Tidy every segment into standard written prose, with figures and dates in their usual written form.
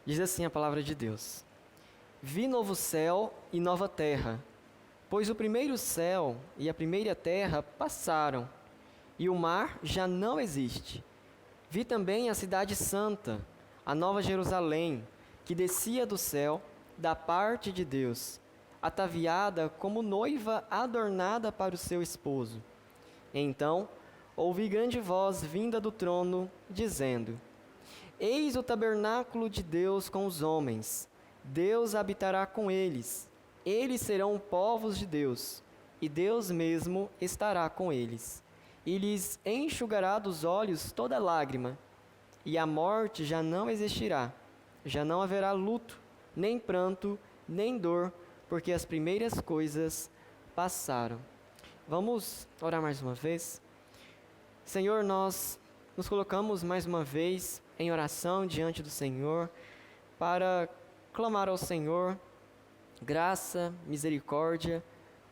Diz assim a palavra de Deus: Vi novo céu e nova terra, pois o primeiro céu e a primeira terra passaram, e o mar já não existe. Vi também a cidade santa, a nova Jerusalém, que descia do céu, da parte de Deus, ataviada como noiva adornada para o seu esposo. Então ouvi grande voz vinda do trono, dizendo: Eis o tabernáculo de Deus com os homens. Deus habitará com eles. Eles serão povos de Deus, e Deus mesmo estará com eles. E lhes enxugará dos olhos toda lágrima, e a morte já não existirá. Já não haverá luto, nem pranto, nem dor, porque as primeiras coisas passaram. Vamos orar mais uma vez? Senhor, nós nos colocamos mais uma vez em oração diante do Senhor para clamar ao Senhor graça, misericórdia,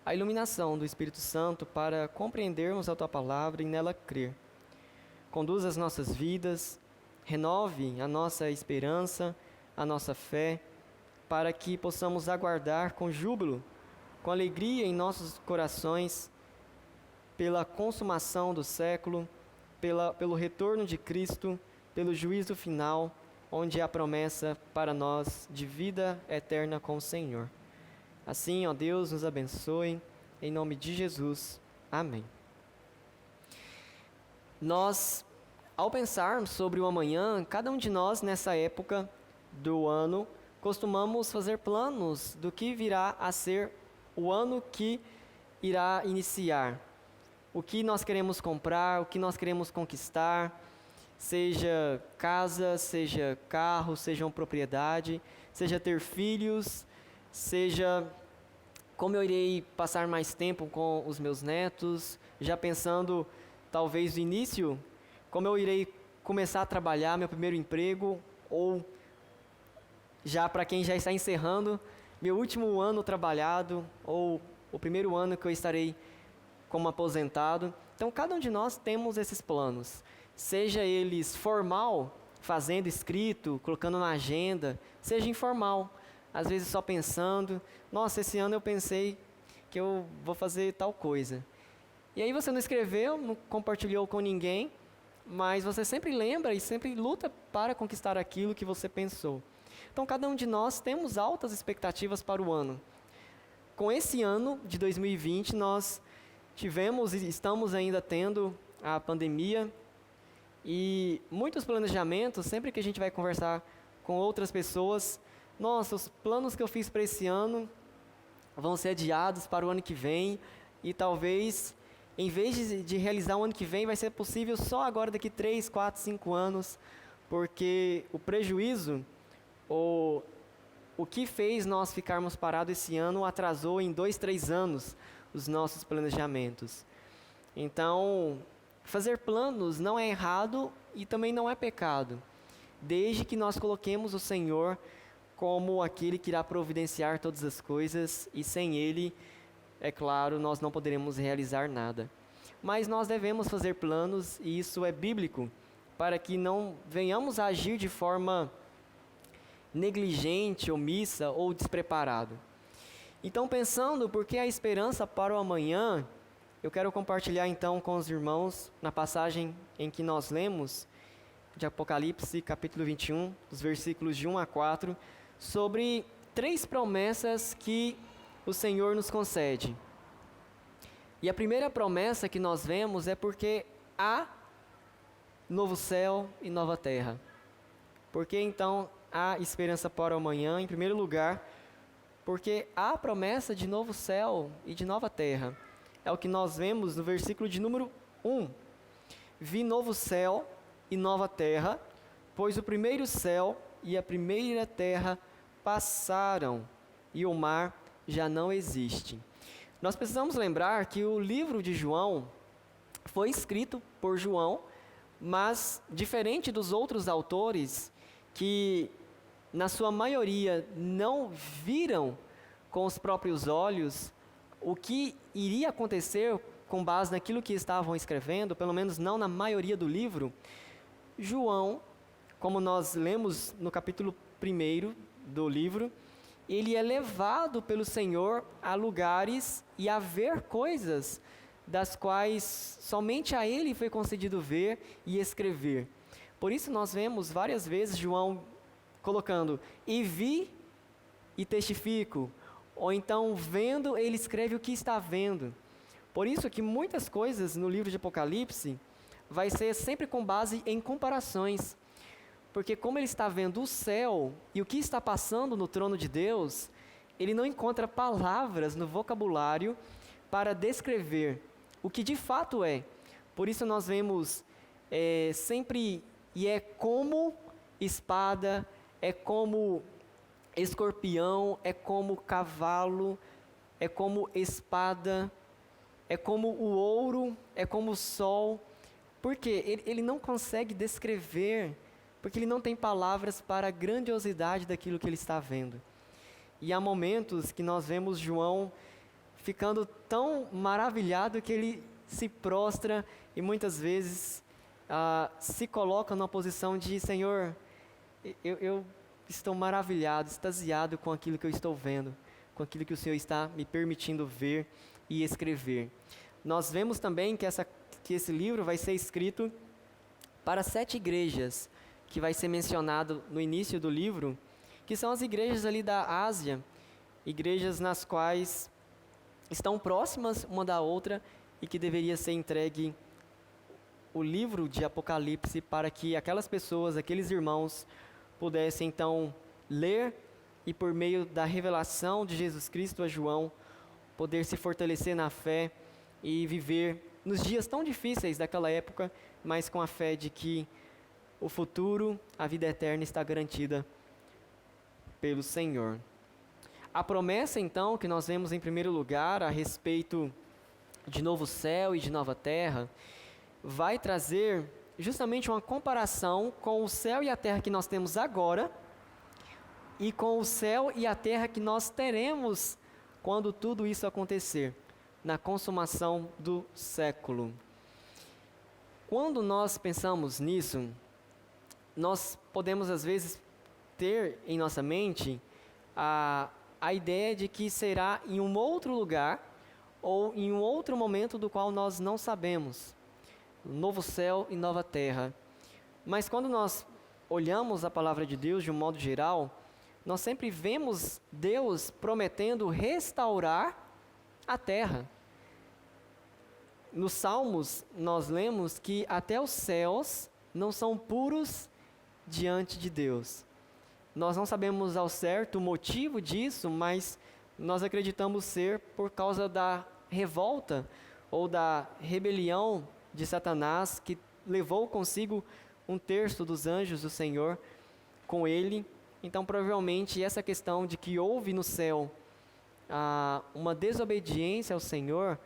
a iluminação do Espírito Santo para compreendermos a Tua Palavra e nela crer. Conduza as nossas vidas, renove a nossa esperança, a nossa fé, para que possamos aguardar com júbilo, com alegria em nossos corações, pela consumação do século, pelo retorno de Cristo, pelo juízo final, onde há promessa para nós de vida eterna com o Senhor. Assim, ó Deus, nos abençoe, em nome de Jesus. Amém. Nós, ao pensarmos sobre o amanhã, cada um de nós nessa época do ano, costumamos fazer planos do que virá a ser o ano que irá iniciar. O que nós queremos comprar, o que nós queremos conquistar, seja casa, seja carro, seja uma propriedade, seja ter filhos, seja como eu irei passar mais tempo com os meus netos, já pensando talvez no início, como eu irei começar a trabalhar, meu primeiro emprego, ou já para quem já está encerrando, meu último ano trabalhado, ou o primeiro ano que eu estarei como aposentado. Então, cada um de nós temos esses planos, seja eles formal, fazendo escrito, colocando na agenda, seja informal, às vezes só pensando, nossa, esse ano eu pensei que eu vou fazer tal coisa. E aí você não escreveu, não compartilhou com ninguém, mas você sempre lembra e sempre luta para conquistar aquilo que você pensou. Então, cada um de nós temos altas expectativas para o ano. Com esse ano de 2020, nós tivemos e estamos ainda tendo a pandemia e muitos planejamentos, sempre que a gente vai conversar com outras pessoas, nossa, os planos que eu fiz para esse ano vão ser adiados para o ano que vem e talvez, em vez de realizar o ano que vem, vai ser possível só agora daqui 3, 4, 5 anos, porque o prejuízo, ou o que fez nós ficarmos parados esse ano atrasou em 2, 3 anos os nossos planejamentos. Então, fazer planos não é errado e também não é pecado, desde que nós coloquemos o Senhor como aquele que irá providenciar todas as coisas e sem Ele, é claro, nós não poderemos realizar nada. Mas nós devemos fazer planos e isso é bíblico, para que não venhamos a agir de forma negligente, omissa ou despreparado. Então, pensando por que a esperança para o amanhã, eu quero compartilhar então com os irmãos, na passagem em que nós lemos, de Apocalipse, capítulo 21, os versículos de 1 a 4, sobre 3 promessas que o Senhor nos concede. E a primeira promessa que nós vemos é porque há novo céu e nova terra. Porque então há esperança para o amanhã, em primeiro lugar, porque há promessa de novo céu e de nova terra. É o que nós vemos no versículo de número 1. Vi novo céu e nova terra, pois o primeiro céu e a primeira terra passaram, e o mar já não existe. Nós precisamos lembrar que o livro de João foi escrito por João, mas diferente dos outros autores que na sua maioria não viram com os próprios olhos o que iria acontecer com base naquilo que estavam escrevendo, pelo menos não na maioria do livro, João como nós lemos no capítulo 1 do livro, ele é levado pelo Senhor a lugares e a ver coisas das quais somente a ele foi concedido ver e escrever. Por isso nós vemos várias vezes João colocando, e vi e testifico, ou então vendo, ele escreve o que está vendo. Por isso que muitas coisas no livro de Apocalipse vai ser sempre com base em comparações, porque como ele está vendo o céu e o que está passando no trono de Deus, ele não encontra palavras no vocabulário para descrever o que de fato é. Por isso nós vemos sempre, e é como espada, é como escorpião, é como cavalo, é como espada, é como o ouro, é como o sol. Por quê? Ele não consegue descrever, porque ele não tem palavras para a grandiosidade daquilo que ele está vendo. E há momentos que nós vemos João ficando tão maravilhado que ele se prostra e muitas vezes se coloca numa posição de, Senhor, eu estou maravilhado, extasiado com aquilo que eu estou vendo, com aquilo que o Senhor está me permitindo ver e escrever. Nós vemos também que esse livro vai ser escrito para 7 igrejas, que vai ser mencionado no início do livro, que são as igrejas ali da Ásia, igrejas nas quais estão próximas uma da outra e que deveria ser entregue o livro de Apocalipse para que aquelas pessoas, aqueles irmãos, pudessem então ler e por meio da revelação de Jesus Cristo a João, poder se fortalecer na fé e viver nos dias tão difíceis daquela época, mas com a fé de que o futuro, a vida eterna está garantida pelo Senhor. A promessa então que nós vemos em primeiro lugar a respeito de novo céu e de nova terra, vai trazer justamente uma comparação com o céu e a terra que nós temos agora e com o céu e a terra que nós teremos quando tudo isso acontecer, na consumação do século. Quando nós pensamos nisso, nós podemos às vezes ter em nossa mente a ideia de que será em um outro lugar ou em um outro momento do qual nós não sabemos. Novo céu e nova terra. Mas quando nós olhamos a palavra de Deus de um modo geral, nós sempre vemos Deus prometendo restaurar a terra. Nos Salmos, nós lemos que até os céus não são puros diante de Deus. Nós não sabemos ao certo o motivo disso, mas nós acreditamos ser por causa da revolta ou da rebelião de Satanás, que levou consigo 1/3 dos anjos do Senhor com ele. Então, provavelmente, essa questão de que houve no céu uma desobediência ao Senhor,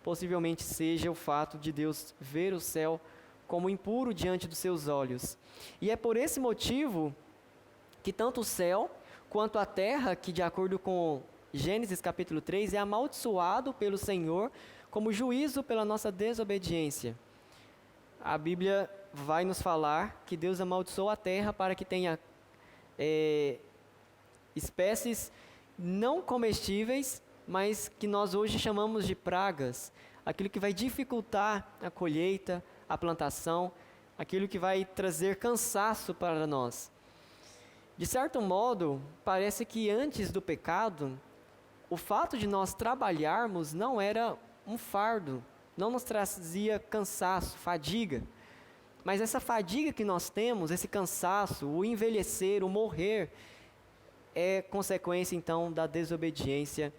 possivelmente seja o fato de Deus ver o céu como impuro diante dos seus olhos. E é por esse motivo que tanto o céu quanto a terra, que de acordo com Gênesis capítulo 3, é amaldiçoado pelo Senhor como juízo pela nossa desobediência. A Bíblia vai nos falar que Deus amaldiçoou a terra para que tenha espécies não comestíveis, mas que nós hoje chamamos de pragas, aquilo que vai dificultar a colheita, a plantação, aquilo que vai trazer cansaço para nós. De certo modo, parece que antes do pecado, o fato de nós trabalharmos não era um fardo, não nos trazia cansaço, fadiga. Mas essa fadiga que nós temos, esse cansaço, o envelhecer, o morrer, é consequência então da desobediência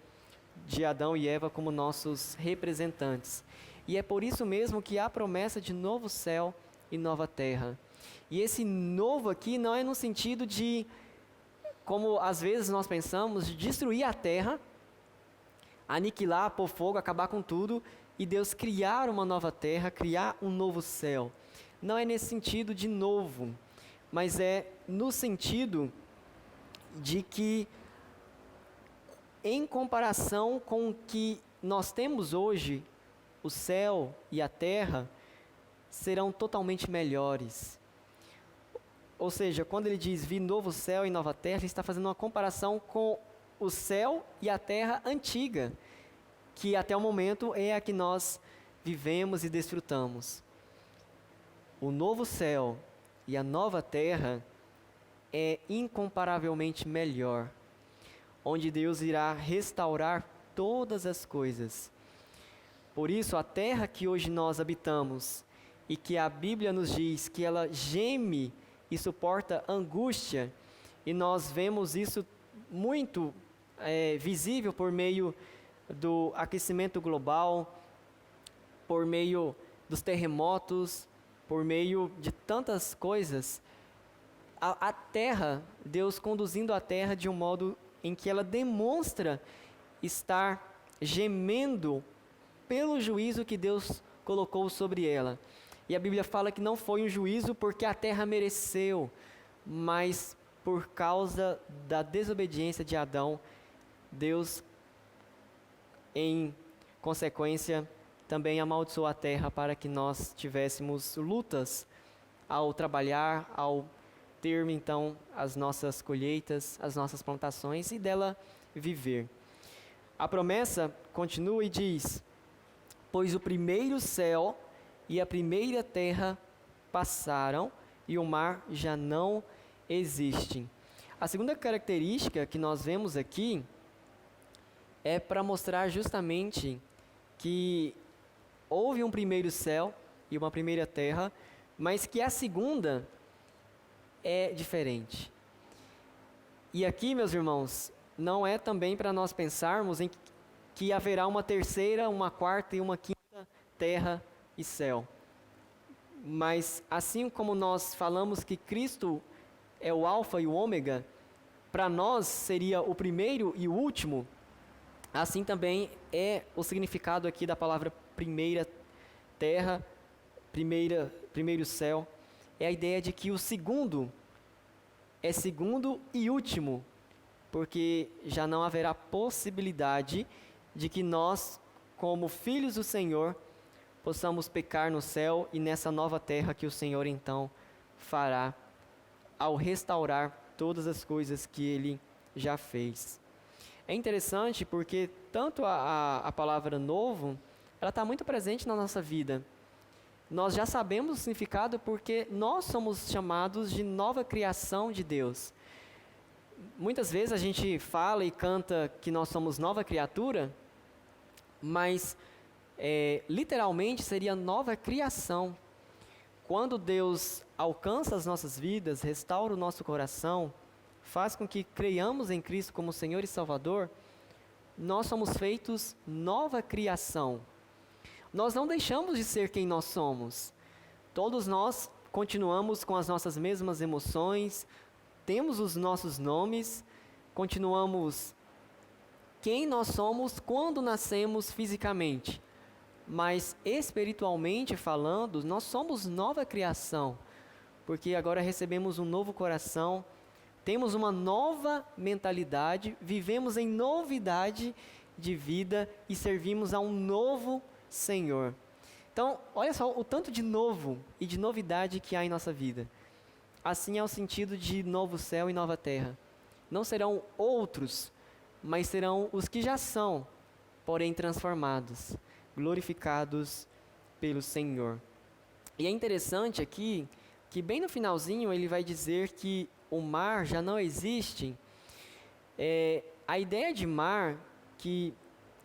de Adão e Eva como nossos representantes. E é por isso mesmo que há promessa de novo céu e nova terra. E esse novo aqui não é no sentido de, como às vezes nós pensamos, de destruir a terra, aniquilar, pôr fogo, acabar com tudo, e Deus criar uma nova terra, criar um novo céu. Não é nesse sentido de novo, mas é no sentido de que, em comparação com o que nós temos hoje, o céu e a terra serão totalmente melhores. ou seja, quando ele diz vi novo céu e nova terra, ele está fazendo uma comparação com o céu e a terra antiga, que até o momento é a que nós vivemos e desfrutamos. O novo céu e a nova terra é incomparavelmente melhor, onde Deus irá restaurar todas as coisas. Por isso, a terra que hoje nós habitamos e que a Bíblia nos diz que ela geme e suporta angústia, e nós vemos isso muito visível por meio do aquecimento global, por meio dos terremotos, por meio de tantas coisas. A terra, Deus conduzindo a terra de um modo em que ela demonstra estar gemendo pelo juízo que Deus colocou sobre ela. E a Bíblia fala que não foi um juízo porque a terra mereceu, mas por causa da desobediência de Adão, Deus, em consequência, também amaldiçoou a terra para que nós tivéssemos lutas ao trabalhar, ao ter então as nossas colheitas, as nossas plantações e dela viver. A promessa continua e diz: pois o primeiro céu e a primeira terra passaram e o mar já não existe. A segunda característica que nós vemos aqui é para mostrar justamente que houve um primeiro céu e uma primeira terra, mas que a segunda é diferente. E aqui, meus irmãos, não é também para nós pensarmos em que haverá uma terceira, uma quarta e uma quinta terra e céu. Mas assim como nós falamos que Cristo é o alfa e o ômega, para nós seria o primeiro e o último, assim também é o significado aqui da palavra primeira terra, primeiro céu. É a ideia de que o segundo é segundo e último, porque já não haverá possibilidade de que nós, como filhos do Senhor, possamos pecar no céu e nessa nova terra que o Senhor então fará ao restaurar todas as coisas que Ele já fez. É interessante porque tanto a palavra novo, ela está muito presente na nossa vida. Nós já sabemos o significado porque nós somos chamados de nova criação de Deus. Muitas vezes a gente fala e canta que nós somos nova criatura, mas literalmente seria nova criação. Quando Deus alcança as nossas vidas, restaura o nosso coração, faz com que creiamos em Cristo como Senhor e Salvador, nós somos feitos nova criação. Nós não deixamos de ser quem nós somos. Todos nós continuamos com as nossas mesmas emoções, temos os nossos nomes, continuamos quem nós somos quando nascemos fisicamente. Mas espiritualmente falando, nós somos nova criação, porque agora recebemos um novo coração, temos uma nova mentalidade, vivemos em novidade de vida e servimos a um novo Senhor. Então, olha só o tanto de novo e de novidade que há em nossa vida. Assim é o sentido de novo céu e nova terra. Não serão outros, mas serão os que já são, porém transformados, glorificados pelo Senhor. E é interessante aqui que bem no finalzinho ele vai dizer que o mar já não existe. A ideia de mar que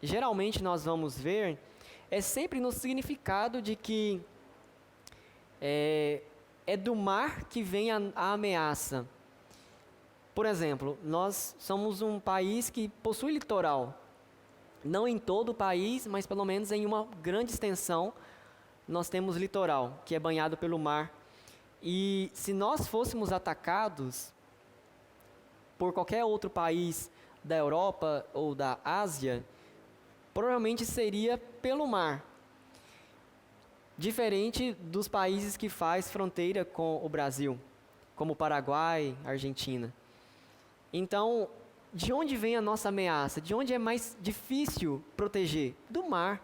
geralmente nós vamos ver é sempre no significado de que é do mar que vem a ameaça. Por exemplo, nós somos um país que possui litoral. Não em todo o país, mas pelo menos em uma grande extensão, nós temos litoral, que é banhado pelo mar. E se nós fôssemos atacados por qualquer outro país da Europa ou da Ásia, provavelmente seria pelo mar. Diferente dos países que faz fronteira com o Brasil, como Paraguai, Argentina. Então, de onde vem a nossa ameaça? De onde é mais difícil proteger? Do mar.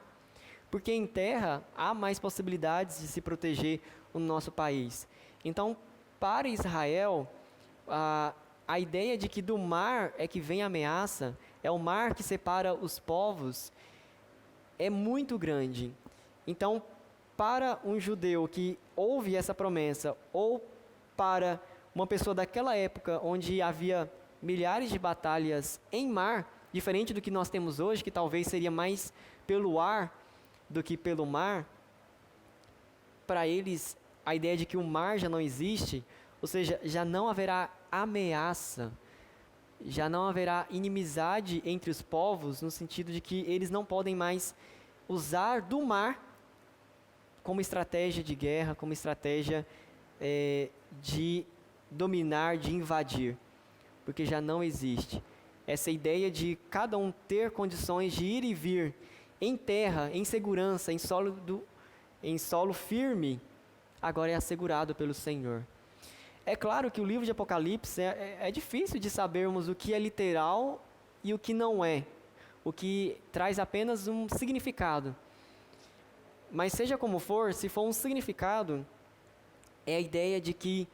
Porque em terra há mais possibilidades de se proteger o nosso país. Então, para Israel, a ideia de que do mar é que vem a ameaça, é o mar que separa os povos, é muito grande. Então, para um judeu que ouve essa promessa, ou para uma pessoa daquela época onde havia milhares de batalhas em mar, diferente do que nós temos hoje, que talvez seria mais pelo ar do que pelo mar, para eles a ideia de que o mar já não existe, ou seja, já não haverá ameaça, já não haverá inimizade entre os povos, no sentido de que eles não podem mais usar do mar como estratégia de guerra, como estratégia de dominar, de invadir, porque já não existe. Essa ideia de cada um ter condições de ir e vir em terra, em segurança, em solo firme, agora é assegurado pelo Senhor. É claro que o livro de Apocalipse é difícil de sabermos o que é literal e o que não é, o que traz apenas um significado. Mas seja como for, se for um significado, é a ideia de que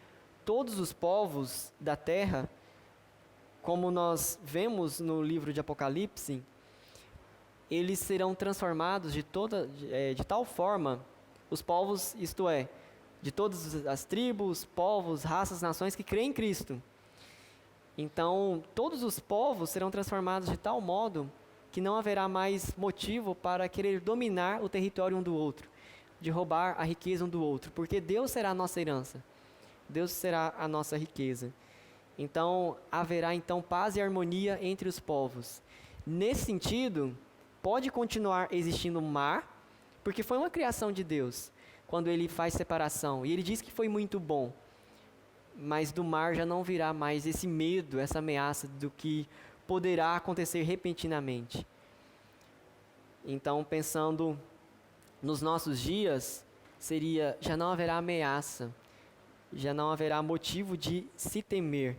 todos os povos da terra, como nós vemos no livro de Apocalipse, eles serão transformados de tal forma, os povos, isto é, de todas as tribos, povos, raças, nações que creem em Cristo. Então, todos os povos serão transformados de tal modo que não haverá mais motivo para querer dominar o território um do outro, de roubar a riqueza um do outro, porque Deus será a nossa herança, Deus será a nossa riqueza. Então, haverá então paz e harmonia entre os povos. Nesse sentido, pode continuar existindo mar, porque foi uma criação de Deus, quando Ele faz separação, e Ele diz que foi muito bom, mas do mar já não virá mais esse medo, essa ameaça do que poderá acontecer repentinamente. Então, pensando nos nossos dias, já não haverá ameaça, já não haverá motivo de se temer.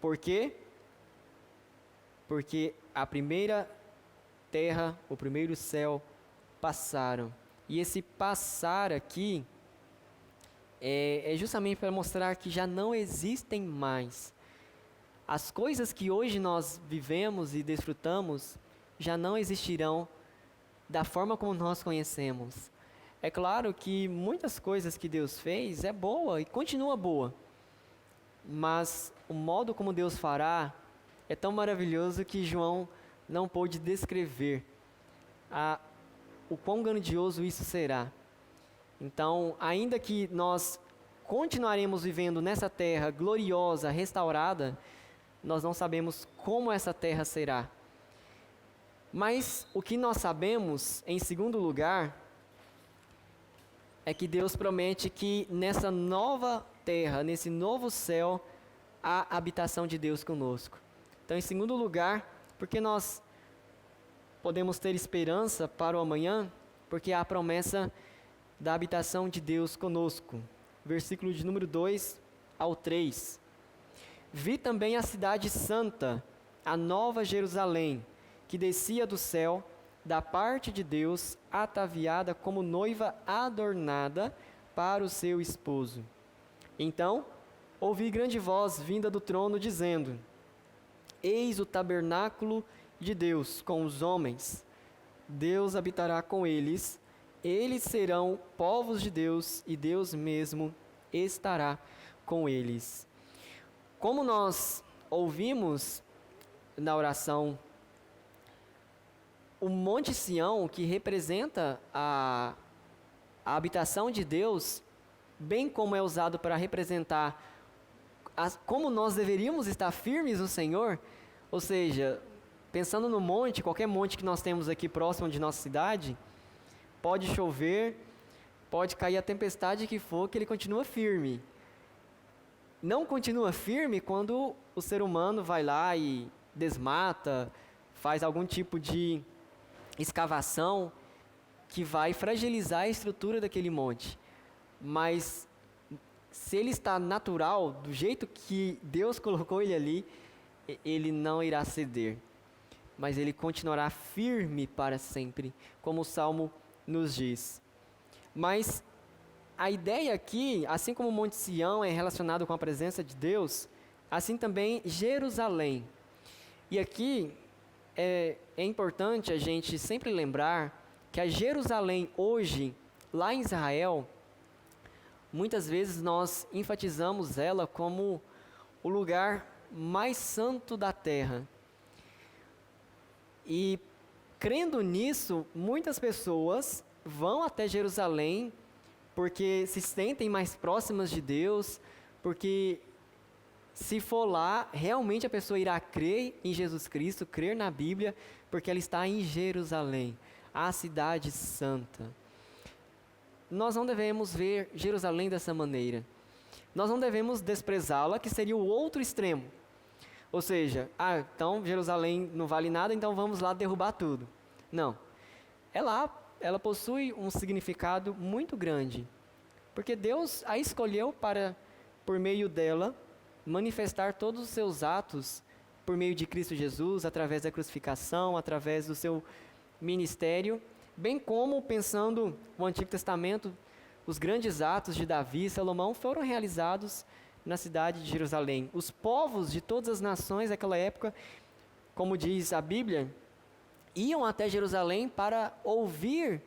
Por quê? Porque a primeira terra, o primeiro céu passaram. E esse passar aqui é justamente para mostrar que já não existem mais. As coisas que hoje nós vivemos e desfrutamos já não existirão da forma como nós conhecemos. É claro que muitas coisas que Deus fez é boa e continua boa, mas o modo como Deus fará é tão maravilhoso que João não pôde descrever o quão grandioso isso será. Então, ainda que nós continuaremos vivendo nessa terra gloriosa, restaurada, nós não sabemos como essa terra será. Mas o que nós sabemos, em segundo lugar, é que Deus promete que nessa nova terra, nesse novo céu, há habitação de Deus conosco. Então, em segundo lugar, porque nós podemos ter esperança para o amanhã, porque há a promessa da habitação de Deus conosco. Versículo de número 2 ao 3. Vi também a cidade santa, a nova Jerusalém, que descia do céu, da parte de Deus, ataviada como noiva adornada para o seu esposo. Então, ouvi grande voz vinda do trono, dizendo: Eis o tabernáculo de Deus com os homens. Deus habitará com eles, eles serão povos de Deus, e Deus mesmo estará com eles. Como nós ouvimos na oração, o Monte Sião, que representa a habitação de Deus, bem como é usado para representar como nós deveríamos estar firmes no Senhor, ou seja, pensando no monte, qualquer monte que nós temos aqui próximo de nossa cidade, pode chover, pode cair a tempestade que for, que ele continua firme. Não continua firme quando o ser humano vai lá e desmata, faz algum tipo de escavação que vai fragilizar a estrutura daquele monte. Mas se ele está natural, do jeito que Deus colocou ele ali, ele não irá ceder, mas ele continuará firme para sempre, como o Salmo nos diz. Mas a ideia aqui, assim como o Monte Sião é relacionado com a presença de Deus, assim também Jerusalém. E aqui é importante a gente sempre lembrar que a Jerusalém hoje, lá em Israel, muitas vezes nós enfatizamos ela como o lugar mais santo da terra. E crendo nisso, muitas pessoas vão até Jerusalém porque se sentem mais próximas de Deus, porque se for lá, realmente a pessoa irá crer em Jesus Cristo, crer na Bíblia, porque ela está em Jerusalém, a cidade santa. Nós não devemos ver Jerusalém dessa maneira. Nós não devemos desprezá-la, que seria o outro extremo. Ou seja, então Jerusalém não vale nada, então vamos lá derrubar tudo. Não. Ela possui um significado muito grande, porque Deus a escolheu para, por meio dela, manifestar todos os seus atos por meio de Cristo Jesus, através da crucificação, através do seu ministério, bem como, pensando no Antigo Testamento, os grandes atos de Davi e Salomão foram realizados na cidade de Jerusalém. Os povos de todas as nações daquela época, como diz a Bíblia, iam até Jerusalém para ouvir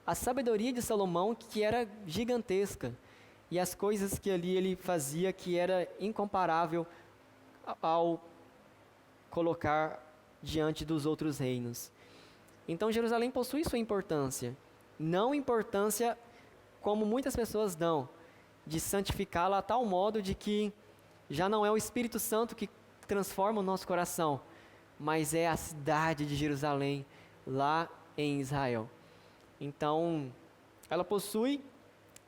a sabedoria de Salomão, que era gigantesca, e as coisas que ali ele fazia, que era incomparável ao colocar diante dos outros reinos. Então Jerusalém possui sua importância, não importância como muitas pessoas dão, de santificá-la a tal modo de que já não é o Espírito Santo que transforma o nosso coração, mas é a cidade de Jerusalém, lá em Israel. Então, ela possui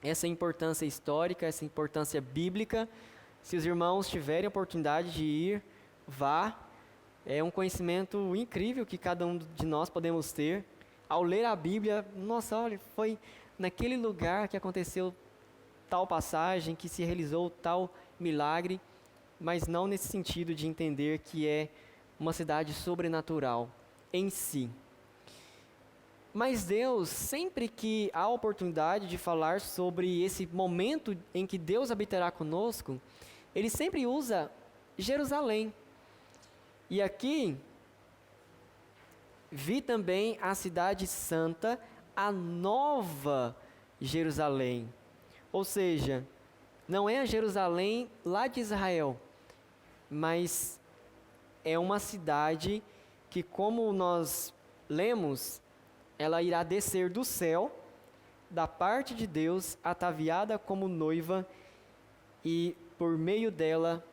essa importância histórica, essa importância bíblica. Se os irmãos tiverem a oportunidade de ir, vá. É um conhecimento incrível que cada um de nós podemos ter. Ao ler a Bíblia, nossa, olha, foi naquele lugar que aconteceu tal passagem, que se realizou tal milagre, mas não nesse sentido de entender que é uma cidade sobrenatural em si. Mas Deus, sempre que há oportunidade de falar sobre esse momento em que Deus habitará conosco, Ele sempre usa Jerusalém. E aqui, vi também a cidade santa, a nova Jerusalém. Ou seja, não é a Jerusalém lá de Israel, mas é uma cidade que, como nós lemos, ela irá descer do céu, da parte de Deus, ataviada como noiva, e por meio dela,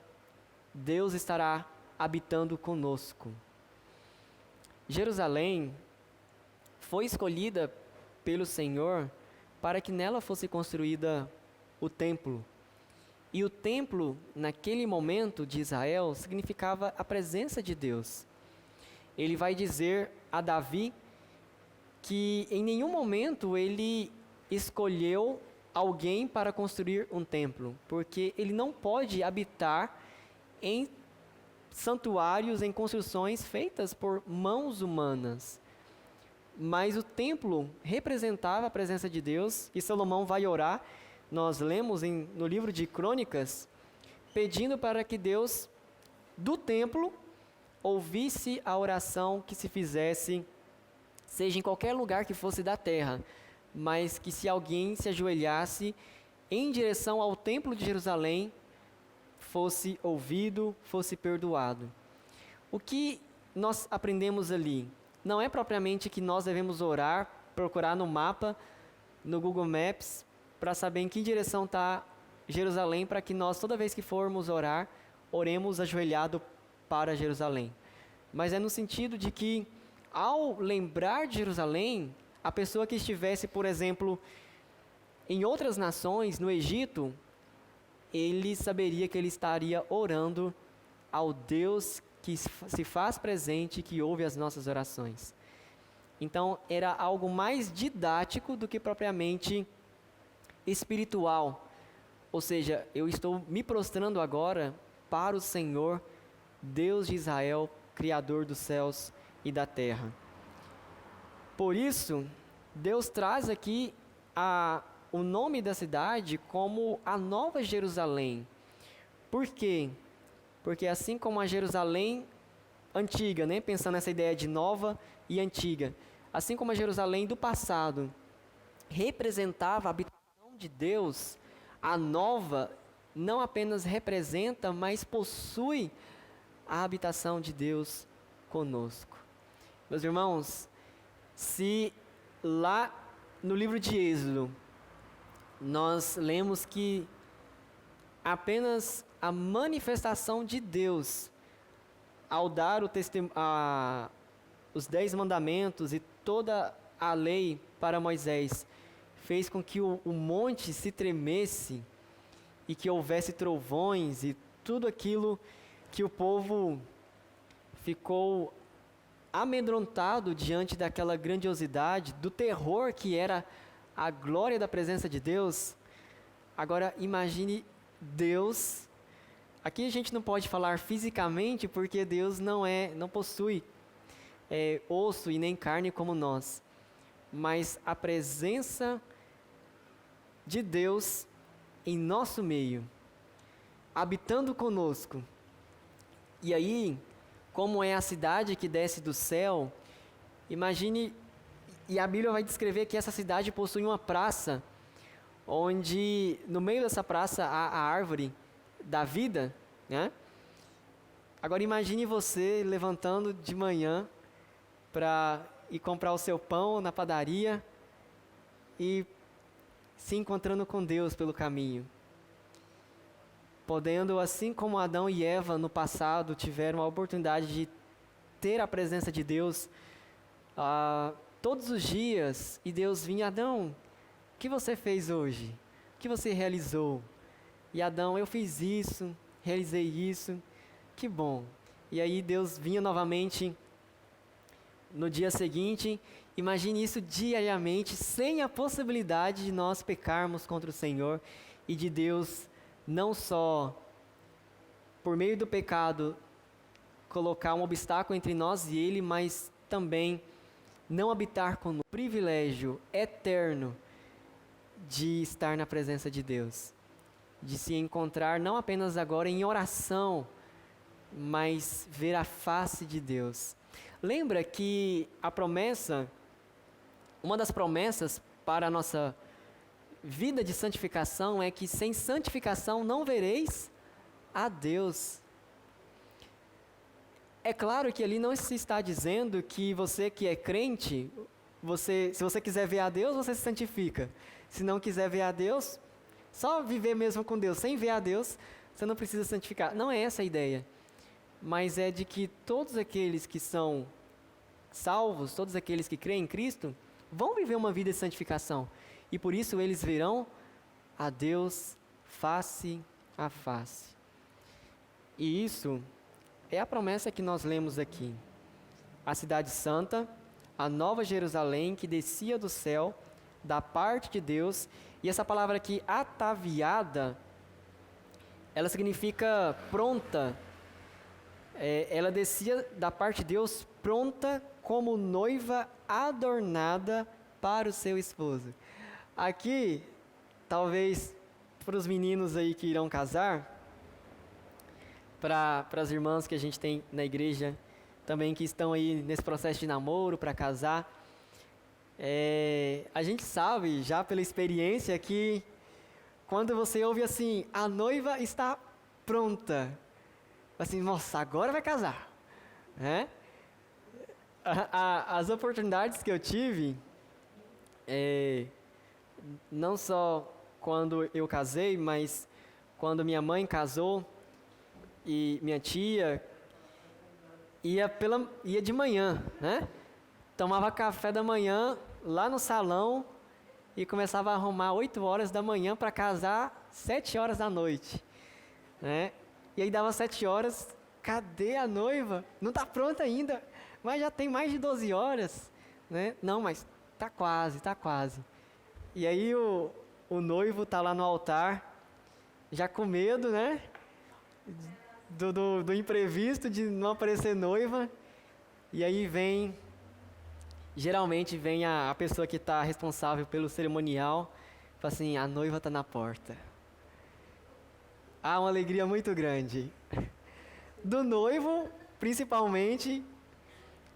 Deus estará habitando conosco. Jerusalém foi escolhida pelo Senhor para que nela fosse construída o templo. E o templo, naquele momento de Israel, significava a presença de Deus. Ele vai dizer a Davi que em nenhum momento ele escolheu alguém para construir um templo, porque ele não pode habitar em santuários, em construções feitas por mãos humanas. Mas o templo representava a presença de Deus, e Salomão vai orar, nós lemos no livro de Crônicas, pedindo para que Deus, do templo, ouvisse a oração que se fizesse, seja em qualquer lugar que fosse da terra, mas que se alguém se ajoelhasse em direção ao templo de Jerusalém, fosse ouvido, fosse perdoado. O que nós aprendemos ali? Não é propriamente que nós devemos orar, procurar no mapa, no Google Maps, para saber em que direção está Jerusalém, para que nós, toda vez que formos orar, oremos ajoelhado para Jerusalém. Mas é no sentido de que, ao lembrar de Jerusalém, a pessoa que estivesse, por exemplo, em outras nações, no Egito, ele saberia que ele estaria orando ao Deus que se faz presente, que ouve as nossas orações. Então, era algo mais didático do que propriamente espiritual. Ou seja, eu estou me prostrando agora para o Senhor, Deus de Israel, Criador dos céus e da terra. Por isso, Deus traz aqui o nome da cidade como a Nova Jerusalém. Por quê? Porque assim como a Jerusalém antiga, né, pensando nessa ideia de nova e antiga, assim como a Jerusalém do passado representava a habitação de Deus, a nova não apenas representa, mas possui a habitação de Deus conosco. Meus irmãos, se lá no livro de Êxodo nós lemos que apenas a manifestação de Deus ao dar os 10 mandamentos e toda a lei para Moisés fez com que o monte se tremesse e que houvesse trovões e tudo aquilo que o povo ficou amedrontado diante daquela grandiosidade, do terror que era a glória da presença de Deus. Agora imagine Deus. Aqui a gente não pode falar fisicamente porque Deus não possui osso e nem carne como nós. Mas a presença de Deus em nosso meio, habitando conosco. E aí, como é a cidade que desce do céu, imagine, e a Bíblia vai descrever que essa cidade possui uma praça, onde no meio dessa praça há a árvore da vida, né? Agora imagine você levantando de manhã para ir comprar o seu pão na padaria e se encontrando com Deus pelo caminho. Podendo, assim como Adão e Eva no passado tiveram a oportunidade de ter a presença de Deus todos os dias, e Deus vinha: Adão, o que você fez hoje? O que você realizou? E Adão: eu fiz isso, realizei isso, que bom. E aí Deus vinha novamente no dia seguinte. Imagine isso diariamente, sem a possibilidade de nós pecarmos contra o Senhor e de Deus não só por meio do pecado colocar um obstáculo entre nós e Ele, mas também não habitar com o privilégio eterno de estar na presença de Deus, de se encontrar não apenas agora em oração, mas ver a face de Deus. Lembra que a promessa, uma das promessas para a nossa vida de santificação é que sem santificação não vereis a Deus. É claro que ali não se está dizendo que você que é crente, se você quiser ver a Deus, você se santifica. Se não quiser ver a Deus, só viver mesmo com Deus, sem ver a Deus, você não precisa santificar. Não é essa a ideia. Mas é de que todos aqueles que são salvos, todos aqueles que creem em Cristo, vão viver uma vida de santificação. E por isso eles verão a Deus face a face. E isso é a promessa que nós lemos aqui. A cidade santa, a nova Jerusalém que descia do céu, da parte de Deus. E essa palavra aqui, ataviada, ela significa pronta. Ela descia da parte de Deus pronta como noiva adornada para o seu esposo. Aqui, talvez para os meninos aí que irão casar, para as irmãs que a gente tem na igreja também que estão aí nesse processo de namoro para casar, a gente sabe já pela experiência que quando você ouve assim, a noiva está pronta, assim, nossa, agora vai casar, né? As oportunidades que eu tive, não só quando eu casei, mas quando minha mãe casou e minha tia, ia de manhã, né? Tomava café da manhã lá no salão e começava a arrumar 8 horas da manhã para casar 7 horas da noite, né? E aí dava 7 horas, cadê a noiva? Não está pronta ainda, mas já tem mais de 12 horas, né? Não, mas tá quase. E aí o noivo está lá no altar, já com medo, né? Do imprevisto, de não aparecer noiva. E aí geralmente vem a pessoa que está responsável pelo cerimonial, Fala assim, a noiva está na porta. Há uma alegria muito grande. Do noivo, principalmente,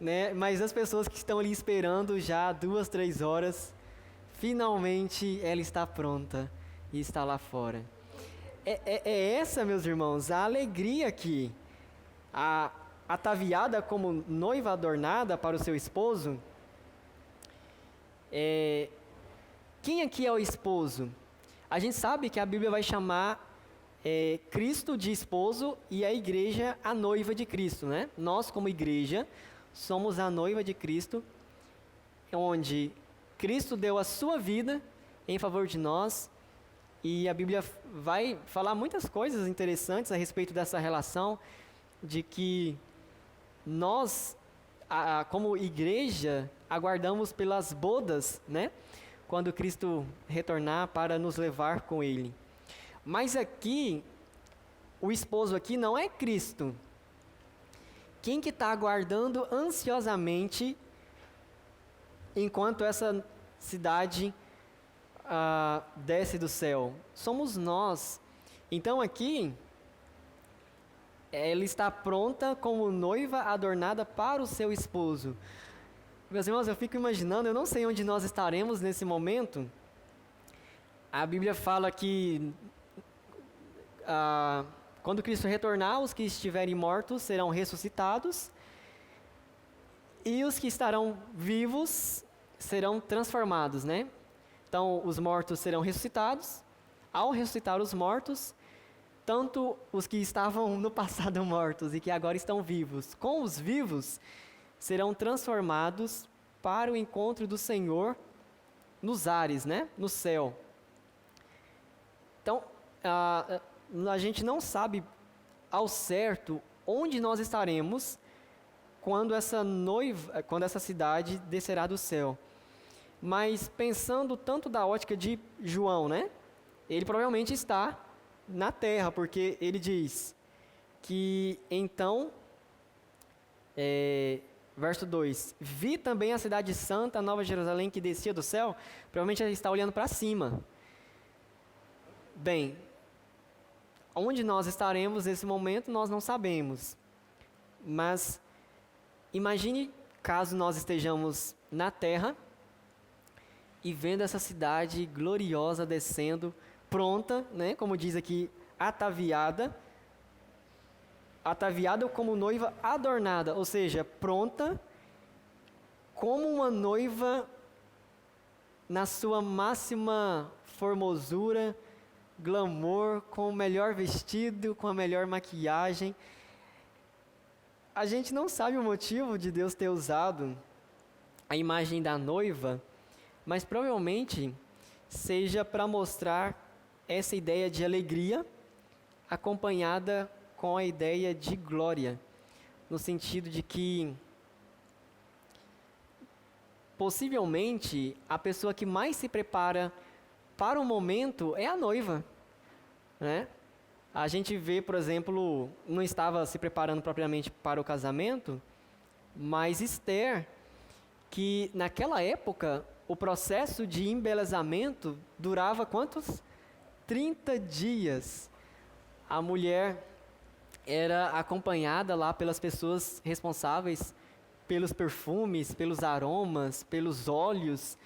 né? Mas as pessoas que estão ali esperando já 2, 3 horas, finalmente ela está pronta e está lá fora. É essa, meus irmãos, a alegria aqui. Ataviada como noiva adornada para o seu esposo. Quem aqui é o esposo? A gente sabe que a Bíblia vai chamar Cristo de esposo e a igreja a noiva de Cristo, né? Nós, como igreja, somos a noiva de Cristo, onde Cristo deu a sua vida em favor de nós, e a Bíblia vai falar muitas coisas interessantes a respeito dessa relação, de que nós, como igreja, aguardamos pelas bodas, né? Quando Cristo retornar para nos levar com Ele. Mas aqui, o esposo aqui não é Cristo. Quem que está aguardando ansiosamente enquanto essa cidade desce do céu? Somos nós. Então aqui, ela está pronta como noiva adornada para o seu esposo. Meus irmãos, eu fico imaginando, eu não sei onde nós estaremos nesse momento. A Bíblia fala que quando Cristo retornar, os que estiverem mortos serão ressuscitados e os que estarão vivos serão transformados, né? Então, os mortos serão ressuscitados. Ao ressuscitar os mortos, tanto os que estavam no passado mortos e que agora estão vivos, com os vivos, serão transformados para o encontro do Senhor nos ares, né? No céu. Então, a gente não sabe ao certo onde nós estaremos quando essa cidade descerá do céu. Mas pensando tanto da ótica de João, né? Ele provavelmente está na terra, porque ele diz que então, verso 2, vi também a cidade santa, a Nova Jerusalém, que descia do céu. Provavelmente ele está olhando para cima. Bem, onde nós estaremos nesse momento, nós não sabemos. Mas imagine caso nós estejamos na terra e vendo essa cidade gloriosa descendo, pronta, né, como diz aqui, ataviada como noiva adornada, ou seja, pronta como uma noiva na sua máxima formosura, glamour, com o melhor vestido, com a melhor maquiagem. A gente não sabe o motivo de Deus ter usado a imagem da noiva, mas provavelmente seja para mostrar essa ideia de alegria acompanhada com a ideia de glória, no sentido de que possivelmente a pessoa que mais se prepara para o momento é a noiva, né? A gente vê, por exemplo, não estava se preparando propriamente para o casamento, mas Esther, que naquela época o processo de embelezamento durava quantos? 30 dias. A mulher era acompanhada lá pelas pessoas responsáveis pelos perfumes, pelos aromas, pelos óleos,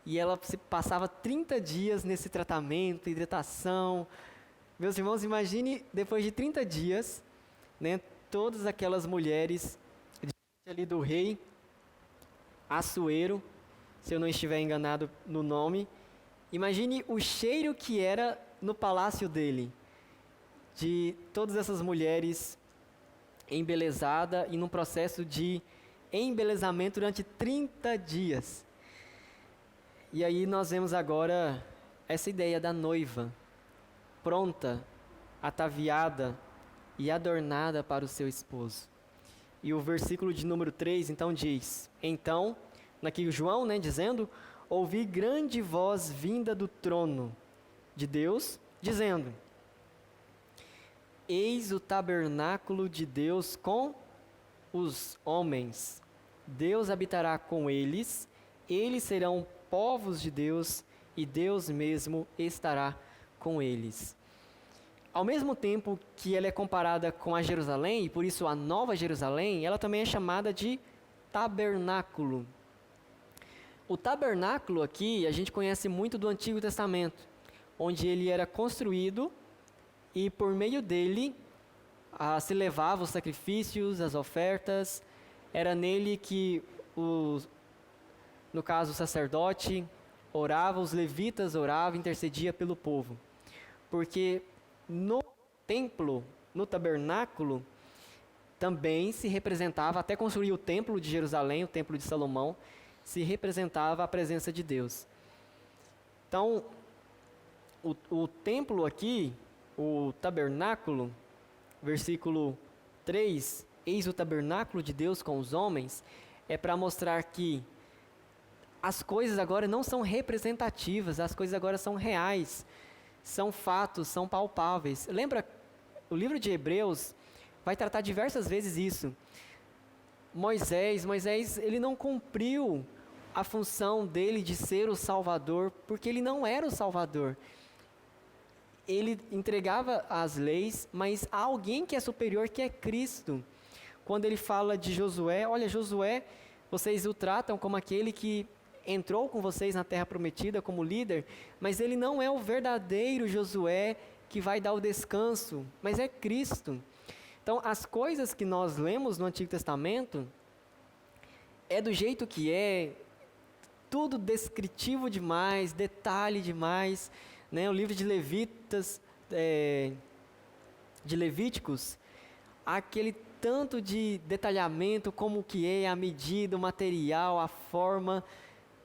e ela passava 30 dias nesse tratamento, hidratação. Meus irmãos, imagine depois de 30 dias, né, todas aquelas mulheres ali do rei Assuero, se eu não estiver enganado no nome, imagine o cheiro que era no palácio dele, de todas essas mulheres embelezadas e num processo de embelezamento durante 30 dias. E aí nós vemos agora essa ideia da noiva, pronta, ataviada e adornada para o seu esposo. E o versículo de número 3, então, diz: então, aqui João, né, dizendo, ouvi grande voz vinda do trono de Deus, dizendo: eis o tabernáculo de Deus com os homens. Deus habitará com eles, eles serão povos de Deus, e Deus mesmo estará com eles. Ao mesmo tempo que ela é comparada com a Jerusalém, e por isso a Nova Jerusalém, ela também é chamada de tabernáculo. O tabernáculo aqui a gente conhece muito do Antigo Testamento, onde ele era construído e por meio dele se levava os sacrifícios, as ofertas. Era nele que, no caso, o sacerdote orava, os levitas oravam, intercedia pelo povo. Porque no templo, no tabernáculo, também se representava, até construir o templo de Jerusalém, o templo de Salomão, se representava a presença de Deus. Então, o templo aqui, o tabernáculo, versículo 3, eis o tabernáculo de Deus com os homens, é para mostrar que as coisas agora não são representativas, as coisas agora são reais, são fatos, são palpáveis. Lembra, o livro de Hebreus vai tratar diversas vezes isso. Moisés, ele não cumpriu a função dele de ser o Salvador, porque ele não era o Salvador. Ele entregava as leis, mas há alguém que é superior, que é Cristo. Quando ele fala de Josué, olha, Josué, vocês o tratam como aquele que entrou com vocês na terra prometida como líder, mas ele não é o verdadeiro Josué que vai dar o descanso, mas é Cristo. Então, as coisas que nós lemos no Antigo Testamento é do jeito que é, tudo descritivo demais, detalhe demais, né? O livro de Levíticos, aquele tanto de detalhamento, como que é a medida, o material, a forma,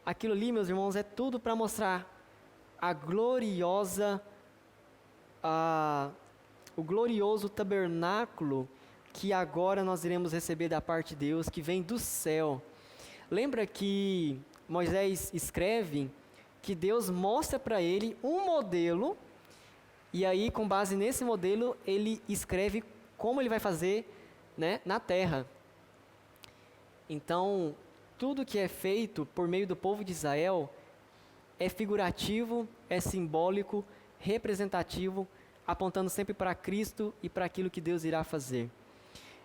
aquilo ali, meus irmãos, é tudo para mostrar o glorioso tabernáculo que agora nós iremos receber da parte de Deus, que vem do céu. Lembra que Moisés escreve que Deus mostra para ele um modelo, e aí, com base nesse modelo, ele escreve como ele vai fazer, né, na terra. Então, tudo que é feito por meio do povo de Israel é figurativo, é simbólico, representativo, apontando sempre para Cristo e para aquilo que Deus irá fazer.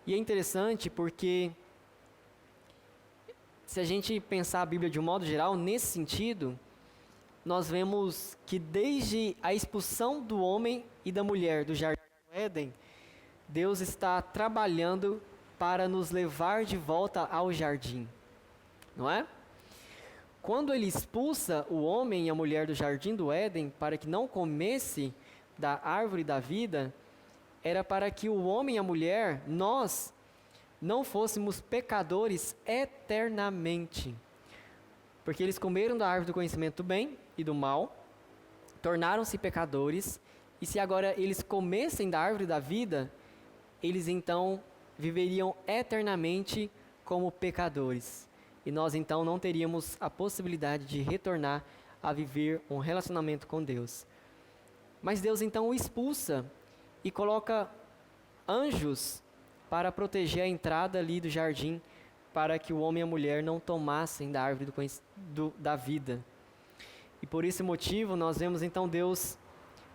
E é interessante porque, se a gente pensar a Bíblia de um modo geral, nesse sentido, nós vemos que desde a expulsão do homem e da mulher do jardim do Éden, Deus está trabalhando para nos levar de volta ao jardim, não é? Quando ele expulsa o homem e a mulher do jardim do Éden para que não comesse da árvore da vida, era para que o homem e a mulher, nós, não fôssemos pecadores eternamente. Porque eles comeram da árvore do conhecimento do bem e do mal, tornaram-se pecadores, e se agora eles comessem da árvore da vida, eles então viveriam eternamente como pecadores. E nós então não teríamos a possibilidade de retornar a viver um relacionamento com Deus. Mas Deus então o expulsa e coloca anjos para proteger a entrada ali do jardim, para que o homem e a mulher não tomassem da árvore da vida. E por esse motivo nós vemos então Deus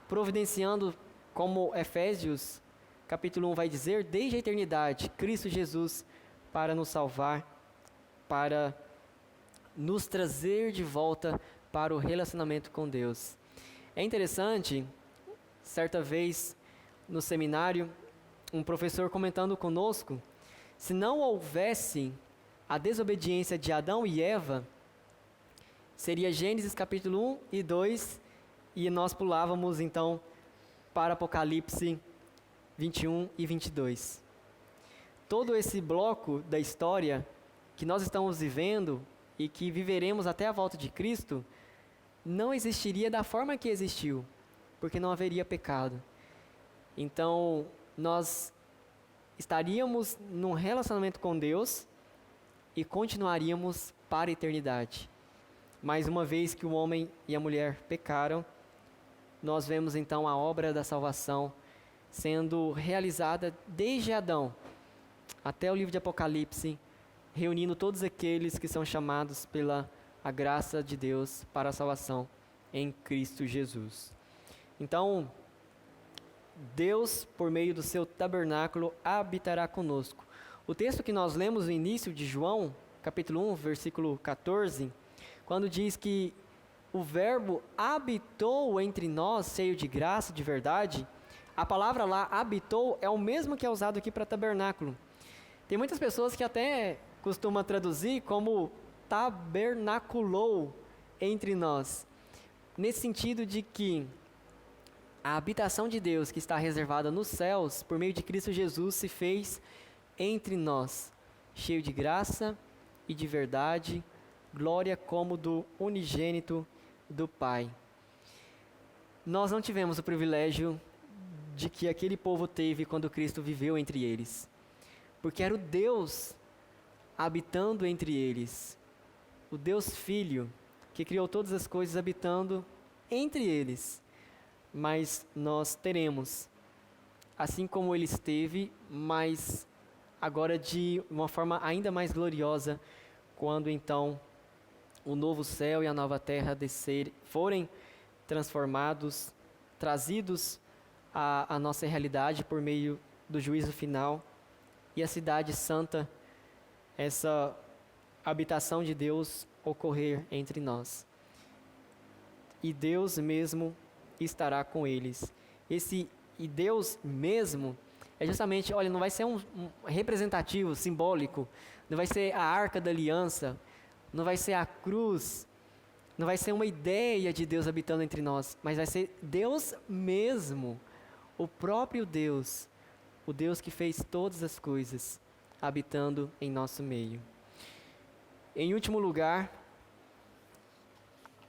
providenciando, como Efésios capítulo 1 vai dizer, desde a eternidade, Cristo Jesus para nos salvar, para nos trazer de volta para o relacionamento com Deus. É interessante, certa vez no seminário, um professor comentando conosco, se não houvesse a desobediência de Adão e Eva, seria Gênesis capítulo 1 e 2, e nós pulávamos então para Apocalipse 21 e 22. Todo esse bloco da história que nós estamos vivendo e que viveremos até a volta de Cristo, não existiria da forma que existiu, porque não haveria pecado. Então, nós estaríamos num relacionamento com Deus e continuaríamos para a eternidade. Mas uma vez que o homem e a mulher pecaram, nós vemos então a obra da salvação sendo realizada desde Adão até o livro de Apocalipse, reunindo todos aqueles que são chamados pela a graça de Deus para a salvação em Cristo Jesus. Então, Deus, por meio do seu tabernáculo, habitará conosco. O texto que nós lemos no início de João, capítulo 1, versículo 14, quando diz que o Verbo habitou entre nós, cheio de graça e de verdade, a palavra lá, habitou, é o mesmo que é usado aqui para tabernáculo. Tem muitas pessoas que até costumam traduzir como tabernaculou entre nós, nesse sentido de que a habitação de Deus que está reservada nos céus, por meio de Cristo Jesus, se fez entre nós, cheio de graça e de verdade, glória como do unigênito do Pai. Nós não tivemos o privilégio de que aquele povo teve quando Cristo viveu entre eles, porque era o Deus habitando entre eles, o Deus Filho, que criou todas as coisas habitando entre eles. Mas nós teremos, assim como ele esteve, mas agora de uma forma ainda mais gloriosa, quando então o novo céu e a nova terra forem transformados, trazidos à nossa realidade por meio do juízo final, e a cidade santa, essa habitação de Deus ocorrer entre nós. E Deus mesmo estará com eles. E Deus mesmo é justamente, olha, não vai ser um representativo, simbólico, não vai ser a arca da aliança, não vai ser a cruz, não vai ser uma ideia de Deus habitando entre nós, mas vai ser Deus mesmo, o próprio Deus, o Deus que fez todas as coisas, habitando em nosso meio. Em último lugar,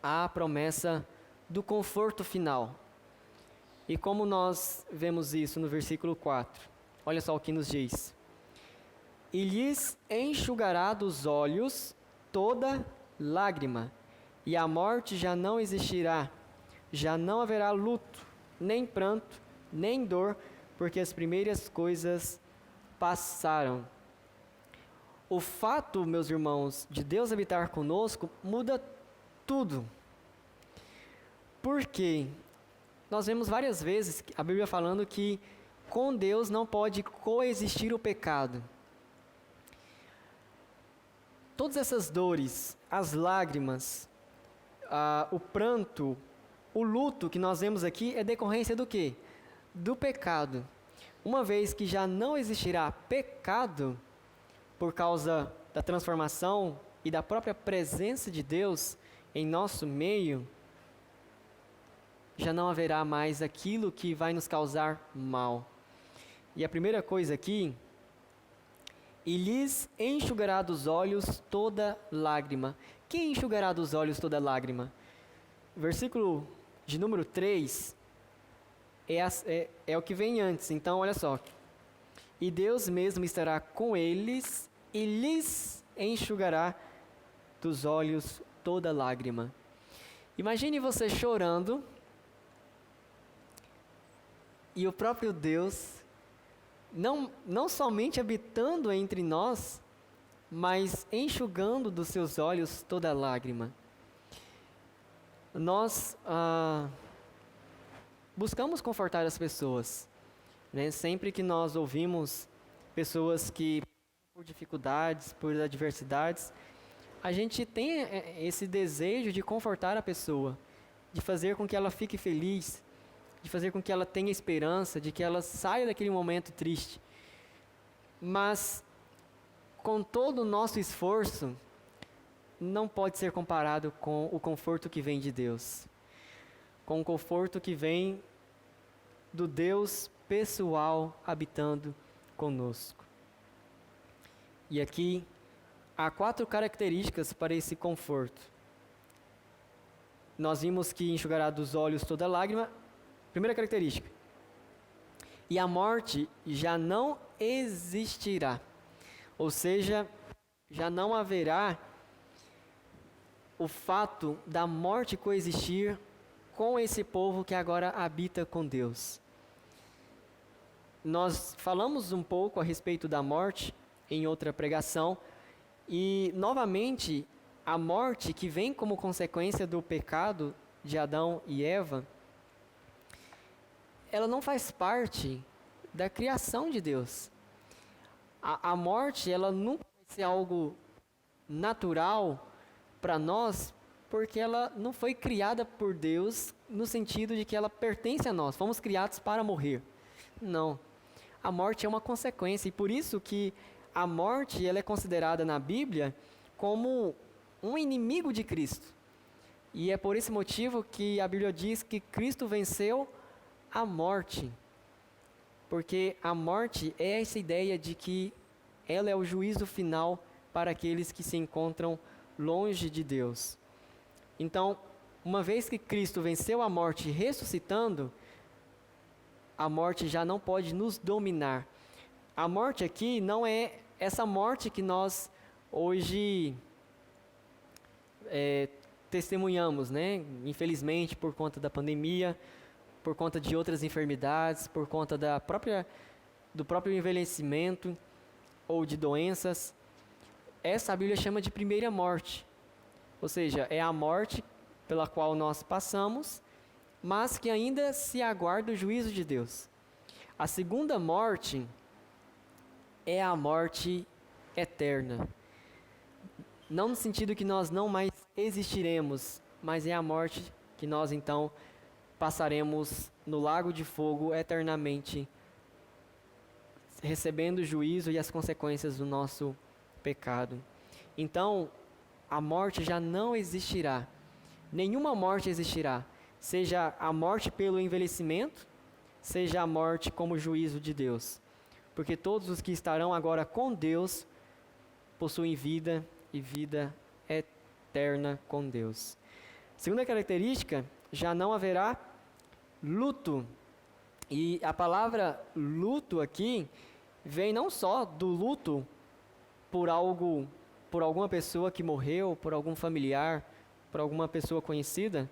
a promessa do conforto final. E como nós vemos isso no versículo 4? Olha só o que nos diz. E lhes enxugará dos olhos toda lágrima, e a morte já não existirá, já não haverá luto, nem pranto, nem dor, porque as primeiras coisas passaram. O fato, meus irmãos, de Deus habitar conosco muda tudo. Por quê? Nós vemos várias vezes a Bíblia falando que com Deus não pode coexistir o pecado. Todas essas dores, as lágrimas, o pranto, o luto que nós vemos aqui é decorrência do quê? Do pecado. Uma vez que já não existirá pecado por causa da transformação e da própria presença de Deus em nosso meio, já não haverá mais aquilo que vai nos causar mal. E a primeira coisa aqui, e lhes enxugará dos olhos toda lágrima. Quem enxugará dos olhos toda lágrima? Versículo de número 3 é o que vem antes. Então, olha só. E Deus mesmo estará com eles e lhes enxugará dos olhos toda lágrima. Imagine você chorando e o próprio Deus não somente habitando entre nós, mas enxugando dos seus olhos toda lágrima. Nós buscamos confortar as pessoas, né? Sempre que nós ouvimos pessoas que por dificuldades, por adversidades, a gente tem esse desejo de confortar a pessoa, de fazer com que ela fique feliz, de fazer com que ela tenha esperança, de que ela saia daquele momento triste. Mas, com todo o nosso esforço, não pode ser comparado com o conforto que vem de Deus. Com o conforto que vem do Deus pessoal habitando conosco. E aqui, há 4 características para esse conforto. Nós vimos que enxugará dos olhos toda lágrima. Primeira característica. E a morte já não existirá. Ou seja, já não haverá o fato da morte coexistir com esse povo que agora habita com Deus. Nós falamos um pouco a respeito da morte em outra pregação, e novamente a morte que vem como consequência do pecado de Adão e Eva, ela não faz parte da criação de Deus. A morte, ela nunca vai ser algo natural para nós, porque ela não foi criada por Deus no sentido de que ela pertence a nós. Fomos criados para morrer. Não. A morte é uma consequência, e por isso que a morte ela é considerada na Bíblia como um inimigo de Cristo. E é por esse motivo que a Bíblia diz que Cristo venceu a morte. Porque a morte é essa ideia de que ela é o juízo final para aqueles que se encontram longe de Deus. Então, uma vez que Cristo venceu a morte ressuscitando, a morte já não pode nos dominar. A morte aqui não é essa morte que nós hoje testemunhamos, né? Infelizmente, por conta da pandemia, por conta de outras enfermidades, por conta do próprio envelhecimento ou de doenças. Essa a Bíblia chama de primeira morte. Ou seja, é a morte pela qual nós passamos, mas que ainda se aguarda o juízo de Deus. A segunda morte é a morte eterna. Não no sentido que nós não mais existiremos, mas é a morte que nós então passaremos no lago de fogo eternamente, recebendo o juízo e as consequências do nosso pecado. Então, a morte já não existirá. Nenhuma morte existirá. Seja a morte pelo envelhecimento, seja a morte como juízo de Deus. Porque todos os que estarão agora com Deus possuem vida e vida eterna com Deus. Segunda característica, já não haverá luto. E a palavra luto aqui vem não só do luto por alguma pessoa que morreu, por algum familiar, por alguma pessoa conhecida,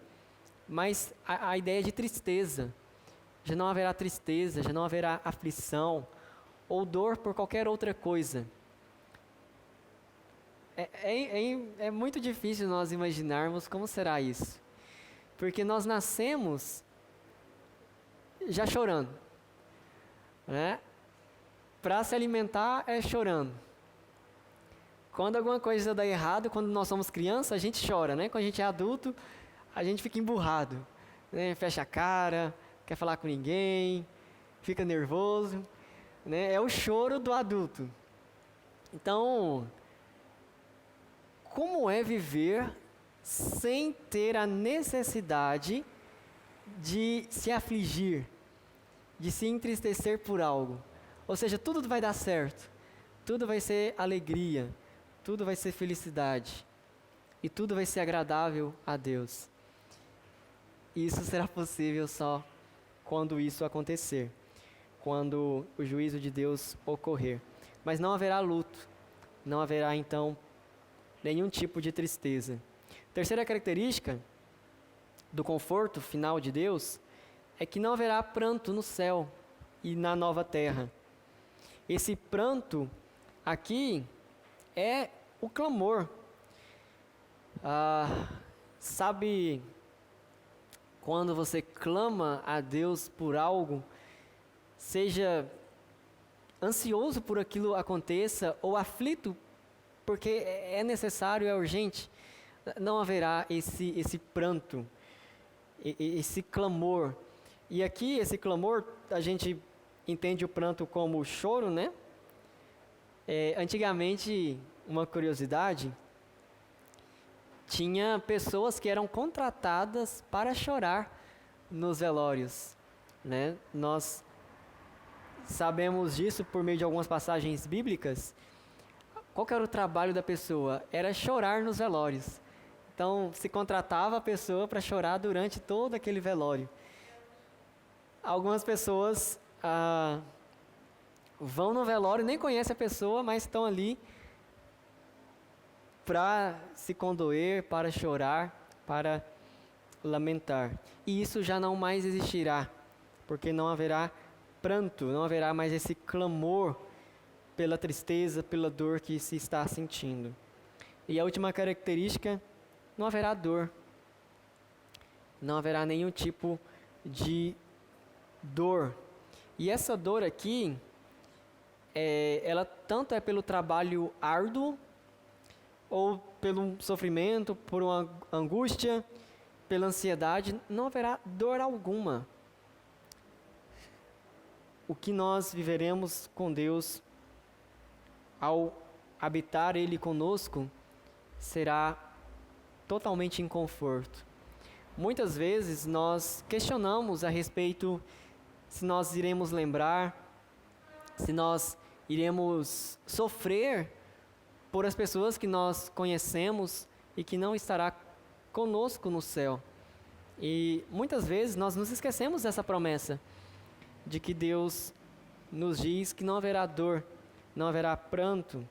mas a ideia de tristeza. Já não haverá tristeza, já não haverá aflição ou dor por qualquer outra coisa. É muito difícil nós imaginarmos como será isso, porque nós nascemos já chorando, né? Para se alimentar é chorando. Quando alguma coisa dá errado, quando nós somos crianças, a gente chora, né? Quando a gente é adulto, a gente fica emburrado, né? Fecha a cara, quer falar com ninguém, fica nervoso, né? É o choro do adulto. Então, como é viver sem ter a necessidade de se afligir, de se entristecer por algo? Ou seja, tudo vai dar certo, tudo vai ser alegria, tudo vai ser felicidade e tudo vai ser agradável a Deus. E isso será possível só quando isso acontecer, quando o juízo de Deus ocorrer. Mas não haverá luto, não haverá então nenhum tipo de tristeza. Terceira característica do conforto final de Deus é que não haverá pranto no céu e na nova terra. Esse pranto aqui é o clamor. Sabe quando você clama a Deus por algo, seja ansioso por aquilo aconteça ou aflito porque é necessário, é urgente, não haverá esse pranto, esse clamor. E aqui esse clamor, a gente entende o pranto como choro, né? Antigamente, uma curiosidade, tinha pessoas que eram contratadas para chorar nos velórios, né? Nós sabemos disso por meio de algumas passagens bíblicas. Qual que era o trabalho da pessoa? Era chorar nos velórios. Então, se contratava a pessoa para chorar durante todo aquele velório. Algumas pessoas vão no velório, nem conhecem a pessoa, mas estão ali para se condoer, para chorar, para lamentar. E isso já não mais existirá, porque não haverá pranto, não haverá mais esse clamor pela tristeza, pela dor que se está sentindo. E a última característica, não haverá dor. não haverá nenhum tipo de dor. E essa dor aqui, ela tanto é pelo trabalho árduo, ou pelo sofrimento, por uma angústia, pela ansiedade, não haverá dor alguma. O que nós viveremos com Deus ao habitar Ele conosco será totalmente em conforto. Muitas vezes nós questionamos a respeito se nós iremos lembrar, se nós iremos sofrer por as pessoas que nós conhecemos e que não estará conosco no céu. E muitas vezes nós nos esquecemos dessa promessa, de que Deus nos diz que não haverá dor, não haverá pranto.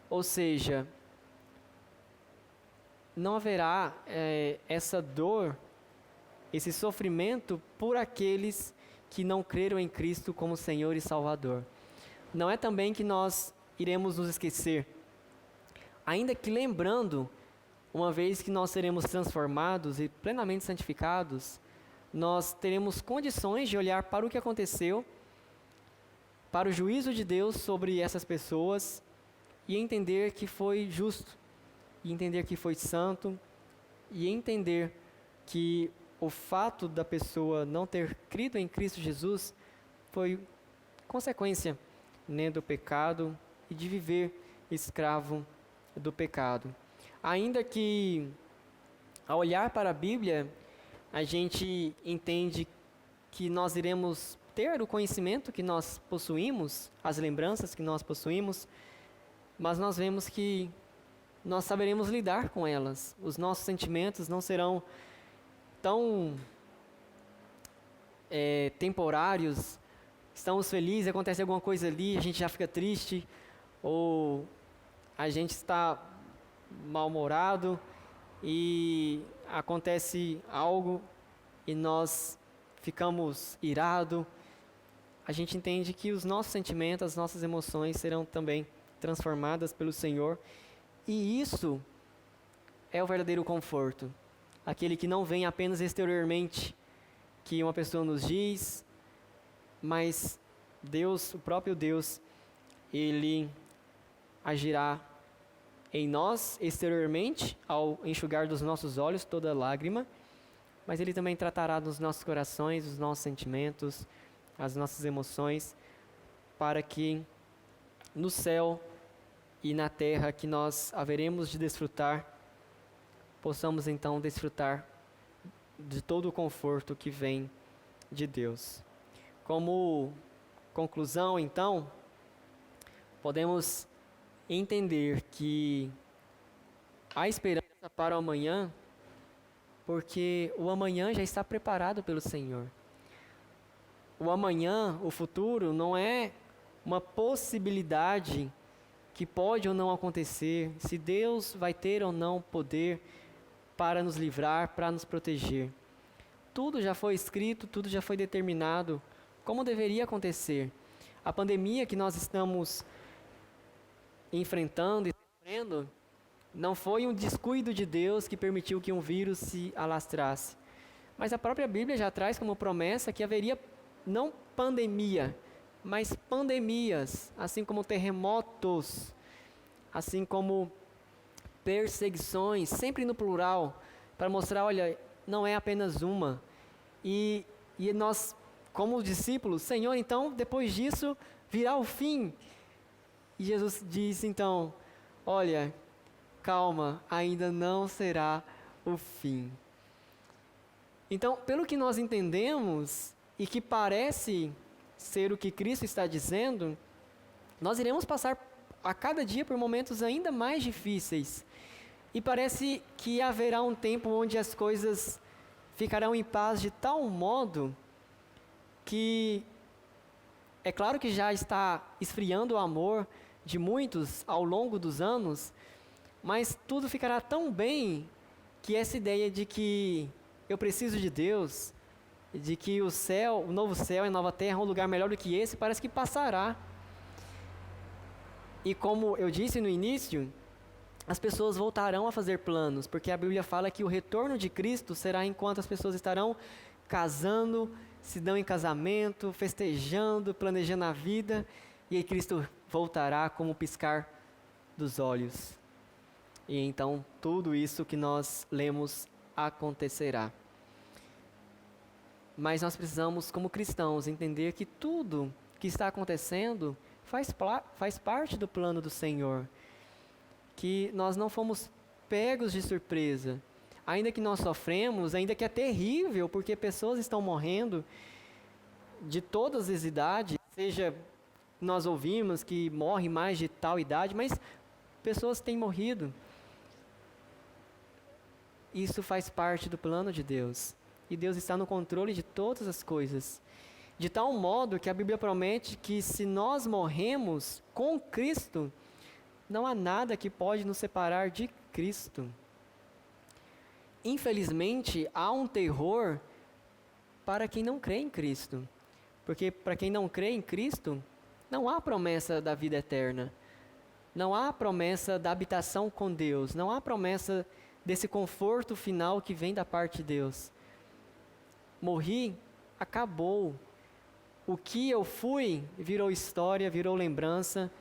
Ou seja, não haverá essa dor, esse sofrimento por aqueles que não creram em Cristo como Senhor e Salvador. Não é também que nós iremos nos esquecer, ainda que lembrando, uma vez que nós seremos transformados e plenamente santificados, nós teremos condições de olhar para o que aconteceu, para o juízo de Deus sobre essas pessoas e entender que foi justo, e entender que foi santo, e entender que o fato da pessoa não ter crido em Cristo Jesus foi consequência, do pecado e de viver escravo do pecado. Ainda que, ao olhar para a Bíblia, a gente entende que nós iremos ter o conhecimento que nós possuímos, as lembranças que nós possuímos, mas nós vemos que nós saberemos lidar com elas. Os nossos sentimentos não serão tão temporários. Estamos felizes, acontece alguma coisa ali, a gente já fica triste, ou a gente está mal-humorado e acontece algo e nós ficamos irados. A gente entende que os nossos sentimentos, as nossas emoções serão também transformadas pelo Senhor, e isso é o verdadeiro conforto, aquele que não vem apenas exteriormente, que uma pessoa nos diz, mas Deus, o próprio Deus, Ele agirá em nós exteriormente, ao enxugar dos nossos olhos toda lágrima, mas Ele também tratará dos nossos corações, dos nossos sentimentos, as nossas emoções, para que no céu e na terra que nós haveremos de desfrutar, possamos então desfrutar de todo o conforto que vem de Deus. Como conclusão, então, podemos entender que há esperança para o amanhã, porque o amanhã já está preparado pelo Senhor. O amanhã, o futuro, não é uma possibilidade que pode ou não acontecer, se Deus vai ter ou não poder para nos livrar, para nos proteger. Tudo já foi escrito, tudo já foi determinado, como deveria acontecer. A pandemia que nós estamos enfrentando e sofrendo não foi um descuido de Deus que permitiu que um vírus se alastrasse, mas a própria Bíblia já traz como promessa que haveria não pandemia, mas pandemias, assim como terremotos, assim como perseguições, sempre no plural, para mostrar, olha, não é apenas uma. E nós, como discípulos, Senhor, então, depois disso, virá o fim. E Jesus disse, então, olha, calma, ainda não será o fim. Então, pelo que nós entendemos, e que parece ser o que Cristo está dizendo, nós iremos passar a cada dia por momentos ainda mais difíceis. E parece que haverá um tempo onde as coisas ficarão em paz de tal modo que é claro que já está esfriando o amor de muitos ao longo dos anos, mas tudo ficará tão bem que essa ideia de que eu preciso de Deus, de que o céu, o novo céu e a nova terra é um lugar melhor do que esse, parece que passará. E como eu disse no início, as pessoas voltarão a fazer planos, porque a Bíblia fala que o retorno de Cristo será enquanto as pessoas estarão casando, se dão em casamento, festejando, planejando a vida, e aí Cristo voltará como o piscar dos olhos. E então tudo isso que nós lemos acontecerá. Mas nós precisamos, como cristãos, entender que tudo que está acontecendo faz parte do plano do Senhor. Que nós não fomos pegos de surpresa. Ainda que nós sofremos, ainda que é terrível, porque pessoas estão morrendo de todas as idades, seja nós ouvimos que morre mais de tal idade, mas pessoas têm morrido. Isso faz parte do plano de Deus. E Deus está no controle de todas as coisas. De tal modo que a Bíblia promete que se nós morremos com Cristo, não há nada que pode nos separar de Cristo. Infelizmente, há um terror para quem não crê em Cristo. Porque para quem não crê em Cristo, não há promessa da vida eterna. Não há promessa da habitação com Deus. Não há promessa desse conforto final que vem da parte de Deus. Morri, acabou. O que eu fui virou história, virou lembrança.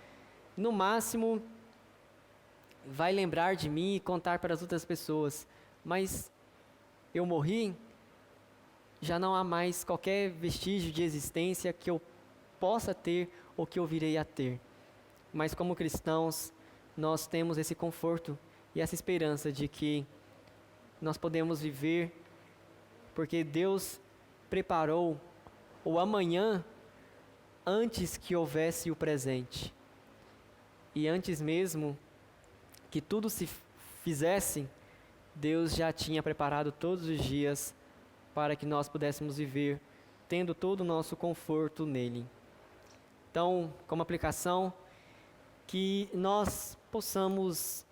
No máximo, vai lembrar de mim e contar para as outras pessoas. Mas eu morri, já não há mais qualquer vestígio de existência que eu possa ter ou que eu virei a ter. Mas como cristãos, nós temos esse conforto e essa esperança de que nós podemos viver, porque Deus preparou o amanhã antes que houvesse o presente. E antes mesmo que tudo se fizesse, Deus já tinha preparado todos os dias para que nós pudéssemos viver, tendo todo o nosso conforto nele. Então, como aplicação, que nós possamos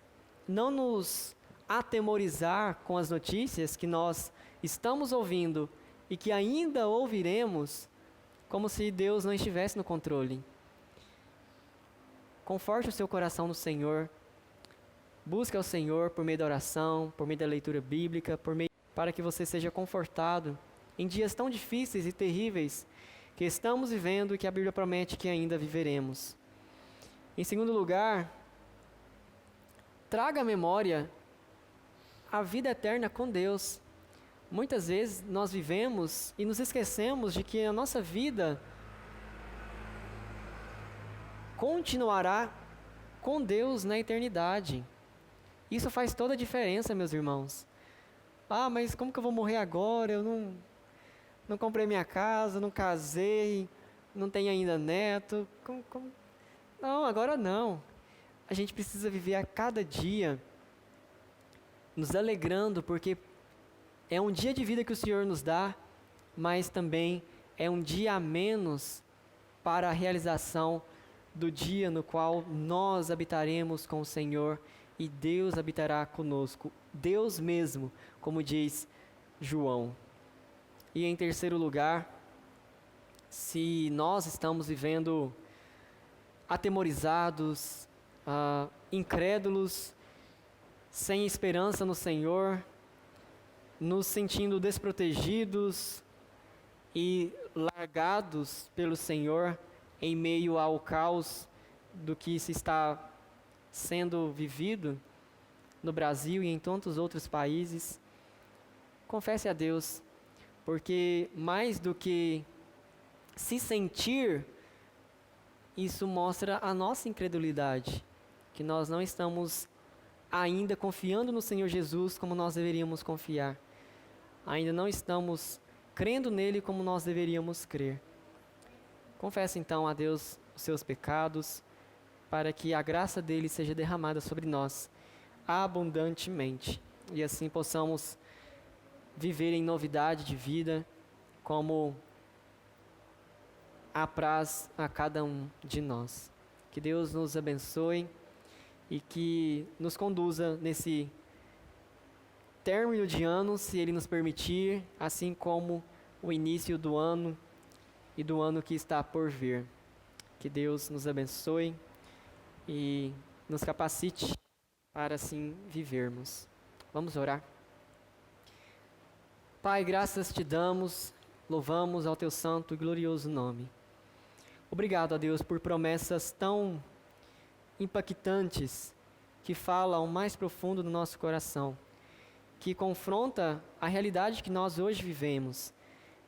não nos atemorizar com as notícias que nós estamos ouvindo e que ainda ouviremos, como se Deus não estivesse no controle. Conforte o seu coração no Senhor. Busque ao Senhor por meio da oração, por meio da leitura bíblica, para que você seja confortado em dias tão difíceis e terríveis que estamos vivendo e que a Bíblia promete que ainda viveremos. Em segundo lugar, traga à memória a vida eterna com Deus. Muitas vezes nós vivemos e nos esquecemos de que a nossa vida continuará com Deus na eternidade. Isso faz toda a diferença, meus irmãos. Ah, mas como que eu vou morrer agora? Eu não comprei minha casa, não casei, não tenho ainda neto. Não, agora não. A gente precisa viver a cada dia nos alegrando, porque é um dia de vida que o Senhor nos dá, mas também é um dia a menos para a realização do dia no qual nós habitaremos com o Senhor e Deus habitará conosco, Deus mesmo, como diz João. E em terceiro lugar, se nós estamos vivendo atemorizados, incrédulos, sem esperança no Senhor, nos sentindo desprotegidos e largados pelo Senhor em meio ao caos do que se está sendo vivido no Brasil e em tantos outros países, confesse a Deus, porque mais do que se sentir, isso mostra a nossa incredulidade, que nós não estamos ainda confiando no Senhor Jesus como nós deveríamos confiar. Ainda não estamos crendo nele como nós deveríamos crer. Confesse então a Deus os seus pecados, para que a graça dele seja derramada sobre nós abundantemente, e assim possamos viver em novidade de vida, como apraz a cada um de nós. Que Deus nos abençoe e que nos conduza nesse término de ano, se Ele nos permitir, assim como o início do ano e do ano que está por vir. Que Deus nos abençoe e nos capacite para assim vivermos. Vamos orar. Pai, graças te damos, louvamos ao teu santo e glorioso nome. Obrigado, a Deus, por promessas tão impactantes que falam ao mais profundo do nosso coração, que confronta a realidade que nós hoje vivemos,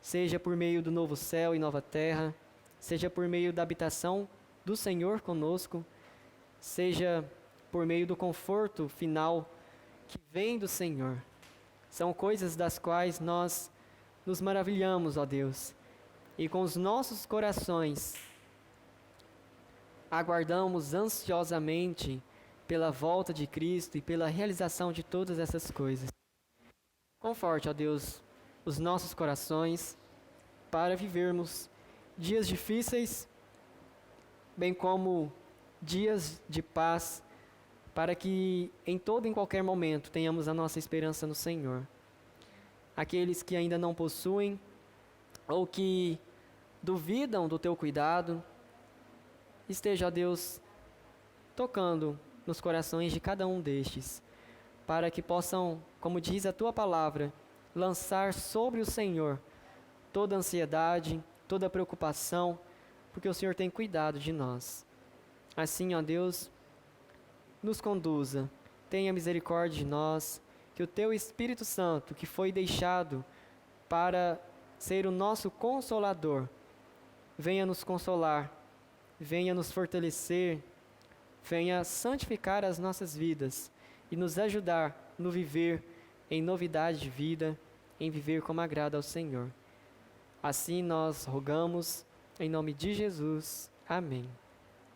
seja por meio do novo céu e nova terra, seja por meio da habitação do Senhor conosco, seja por meio do conforto final que vem do Senhor. São coisas das quais nós nos maravilhamos, ó Deus, e com os nossos corações aguardamos ansiosamente pela volta de Cristo e pela realização de todas essas coisas. Conforte, ó Deus, os nossos corações para vivermos dias difíceis, bem como dias de paz, para que em todo e em qualquer momento tenhamos a nossa esperança no Senhor. Aqueles que ainda não possuem ou que duvidam do teu cuidado, esteja, ó Deus, tocando nos corações de cada um destes, para que possam, como diz a tua palavra, lançar sobre o Senhor toda ansiedade, toda preocupação, porque o Senhor tem cuidado de nós. Assim, ó Deus, nos conduza, tenha misericórdia de nós, que o teu Espírito Santo, que foi deixado para ser o nosso consolador, venha nos consolar, venha nos fortalecer, venha santificar as nossas vidas e nos ajudar no viver em novidade de vida, em viver como agrada ao Senhor. Assim nós rogamos, em nome de Jesus. Amém.